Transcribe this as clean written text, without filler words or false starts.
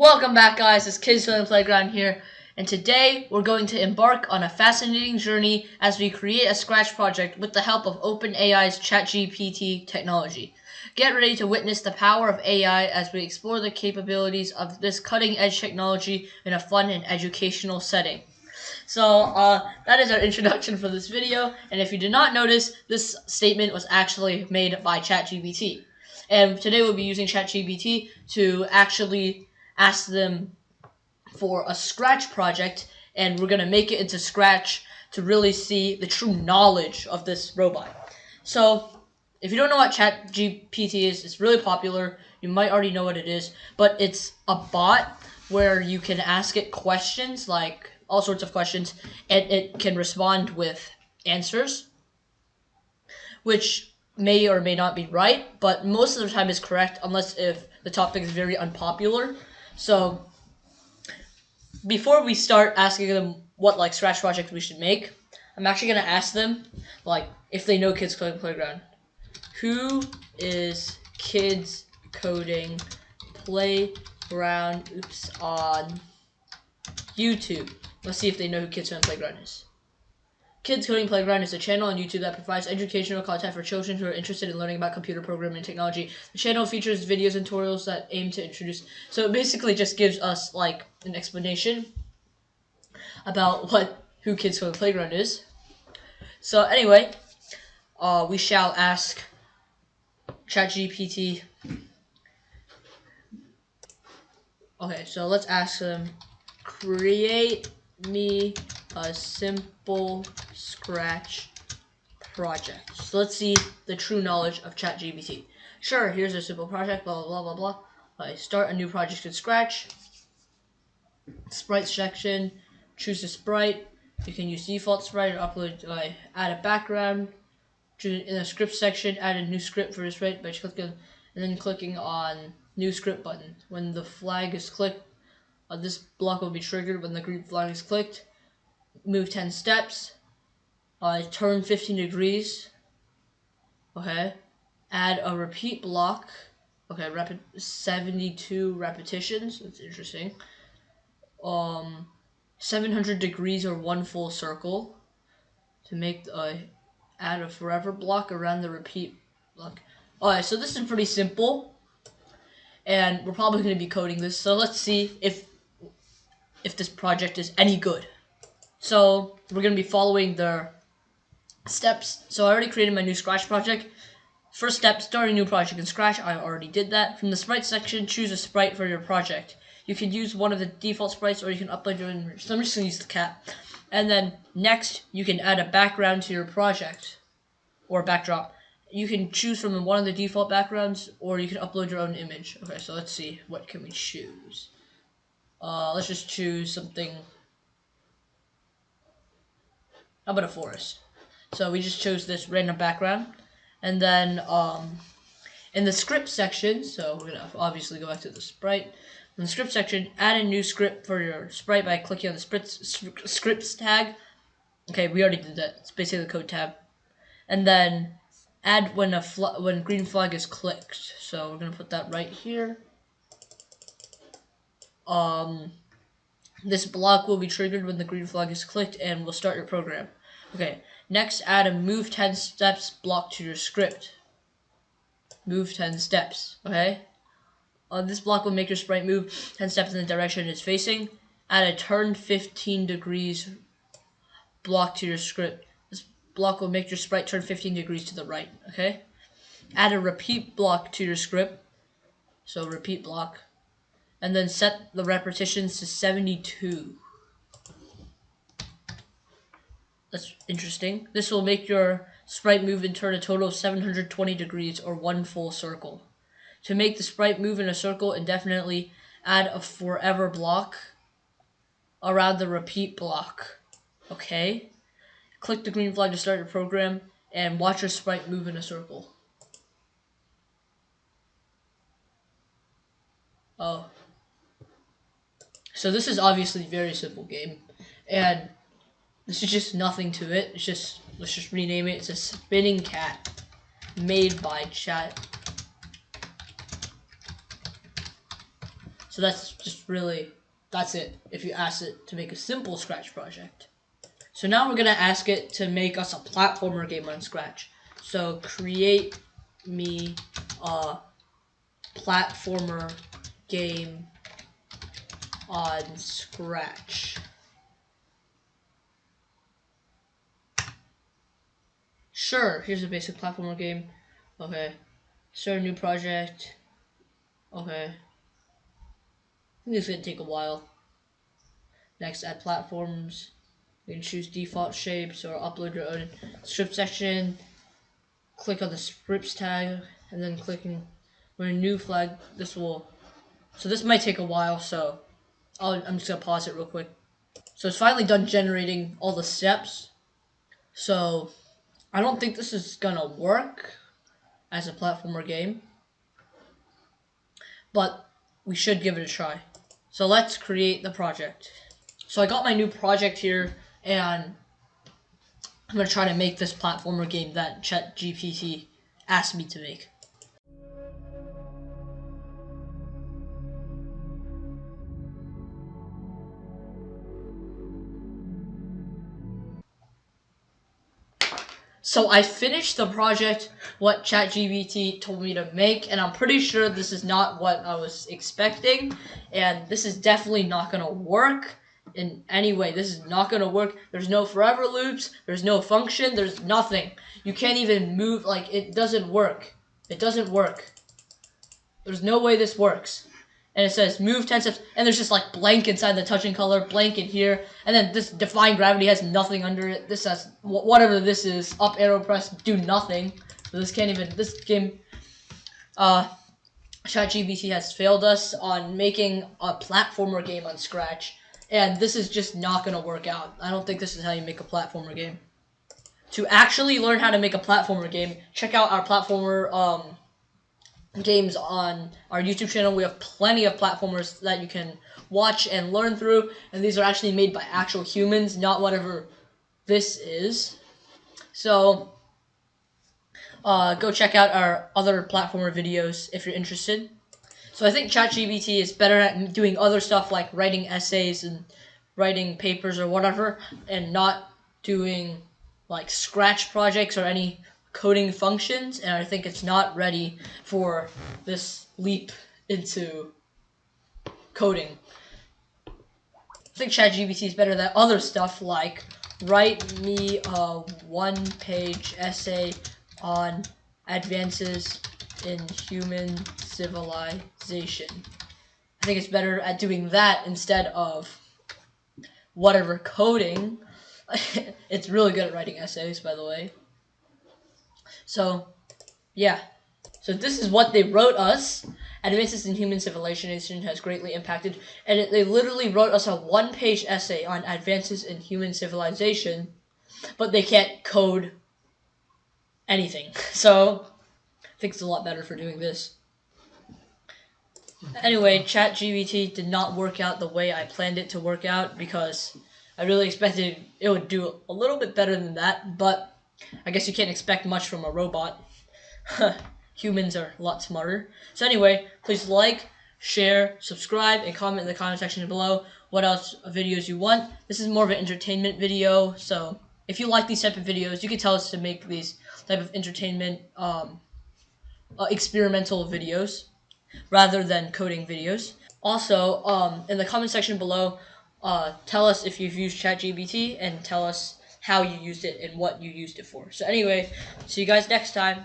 Welcome back, guys. It's Kids Learning Playground here, and today we're going to embark on a fascinating journey as we create a Scratch project with the help of OpenAI's ChatGPT technology. Get ready to witness the power of AI as we explore the capabilities of this cutting-edge technology in a fun and educational setting. So that is our introduction for this video, and if you did not notice, this statement was actually made by ChatGPT. And today we'll be using ChatGPT to actually ask them for a Scratch project, and we're going to make it into Scratch to really see the true knowledge of this robot. So if you don't know what ChatGPT is, it's really popular. You might already know what it is, but it's a bot where you can ask it questions, like all sorts of questions, and it can respond with answers, which may or may not be right, but most of the time is correct, unless if the topic is very unpopular. So before we start asking them what Scratch project we should make, I'm actually gonna ask them if they know Kids Coding Playground. Who is Kids Coding Playground on YouTube? Let's see if they know who Kids Coding Playground is. Kids Coding Playground is a channel on YouTube that provides educational content for children who are interested in learning about computer programming and technology. The channel features videos and tutorials that aim to introduce. So it basically just gives us an explanation about who Kids Coding Playground is. So anyway, we shall ask ChatGPT. Okay, so let's ask them, create me a simple Scratch project. So let's see the true knowledge of ChatGPT. Sure, here's a simple project, blah, blah, blah, blah, blah. Start a new project in Scratch. Sprite section, choose a sprite. You can use default sprite or upload, add a background. In the script section, add a new script for your sprite by clicking on new script button. When the flag is clicked, this block will be triggered when the green flag is clicked. Move 10 steps. Turn 15 degrees. Okay. Add a repeat block. Okay, 72 repetitions. That's interesting. 700 degrees or one full circle to make add a forever block around the repeat block. Alright, so this is pretty simple, and we're probably going to be coding this. So let's see if this project is any good. So we're going to be following the steps. So I already created my new Scratch project. First step, start a new project in Scratch. I already did that. From the sprite section, choose a sprite for your project. You can use one of the default sprites, or you can upload your own. So I'm just going to use the cat. And then next, you can add a background to your project, or backdrop. You can choose from one of the default backgrounds, or you can upload your own image. Okay, so let's see. What can we choose? Let's just choose something. How about a forest? So we just chose this random background. And then in the script section, so we're going to obviously go back to the sprite. In the script section, add a new script for your sprite by clicking on the scripts tag. Okay, we already did that. It's basically the code tab. And then add when green flag is clicked. So we're going to put that right here. This block will be triggered when the green flag is clicked, and we'll start your program. Okay, next add a move 10 steps block to your script. Move 10 steps, okay? This block will make your sprite move 10 steps in the direction it's facing. Add a turn 15 degrees block to your script. This block will make your sprite turn 15 degrees to the right, okay? Add a repeat block to your script. So repeat block. And then set the repetitions to 72. That's interesting. This will make your sprite move and turn a total of 720 degrees or one full circle. To make the sprite move in a circle indefinitely, add a forever block around the repeat block. Okay? Click the green flag to start your program and watch your sprite move in a circle. Oh. So this is obviously a very simple game, and this is just nothing to it. It's just, let's just rename it. It's a spinning cat made by Chat. So So that's it if you ask it to make a simple Scratch project. So now we're gonna ask it to make us a platformer game on Scratch. So create me a platformer game on Scratch. Sure, here's a basic platformer game. Okay. Start a new project. Okay. I think this is gonna take a while. Next, add platforms. You can choose default shapes or upload your own script section. Click on the scripts tag and then clicking on a new flag. So this might take a while, so I'm just gonna pause it real quick. So it's finally done generating all the steps. So I don't think this is gonna work as a platformer game, but we should give it a try. So let's create the project. So I got my new project here, and I'm gonna try to make this platformer game that ChatGPT asked me to make. So I finished the project what ChatGPT told me to make, and I'm pretty sure this is not what I was expecting, and this is definitely not gonna work in any way. This is not gonna work. There's no forever loops, there's no function, there's nothing. You can't even move, like, it doesn't work. It doesn't work. There's no way this works. And it says move 10 steps, and there's just like blank inside the touching color, blank in here, and then this define gravity has nothing under it. This has whatever this is, up arrow press, do nothing. So this can't even, this game, ChatGPT has failed us on making a platformer game on Scratch, and this is just not gonna work out. I don't think this is how you make a platformer game. To actually learn how to make a platformer game, check out our platformer, games on our YouTube channel. We have plenty of platformers that you can watch and learn through, and these are actually made by actual humans, not whatever this is. So go check out our other platformer videos if you're interested. So I think ChatGPT is better at doing other stuff like writing essays and writing papers or whatever, and not doing like Scratch projects or any coding functions, and I think it's not ready for this leap into coding. I think ChatGPT is better than other stuff like write me a one-page essay on advances in human civilization. I think it's better at doing that instead of whatever coding. It's really good at writing essays, by the way. So, yeah. So this is what they wrote us. Advances in human civilization has greatly impacted, and they literally wrote us a one-page essay on advances in human civilization, but they can't code anything. So, I think it's a lot better for doing this. Anyway, ChatGPT did not work out the way I planned it to work out, because I really expected it would do a little bit better than that, but I guess you can't expect much from a robot. Humans are a lot smarter. So anyway, please like, share, subscribe, and comment in the comment section below what else videos you want. This is more of an entertainment video, so if you like these type of videos, you can tell us to make these type of entertainment experimental videos rather than coding videos. Also, in the comment section below, tell us if you've used ChatGPT, and tell us how you used it and what you used it for. So anyway, see you guys next time.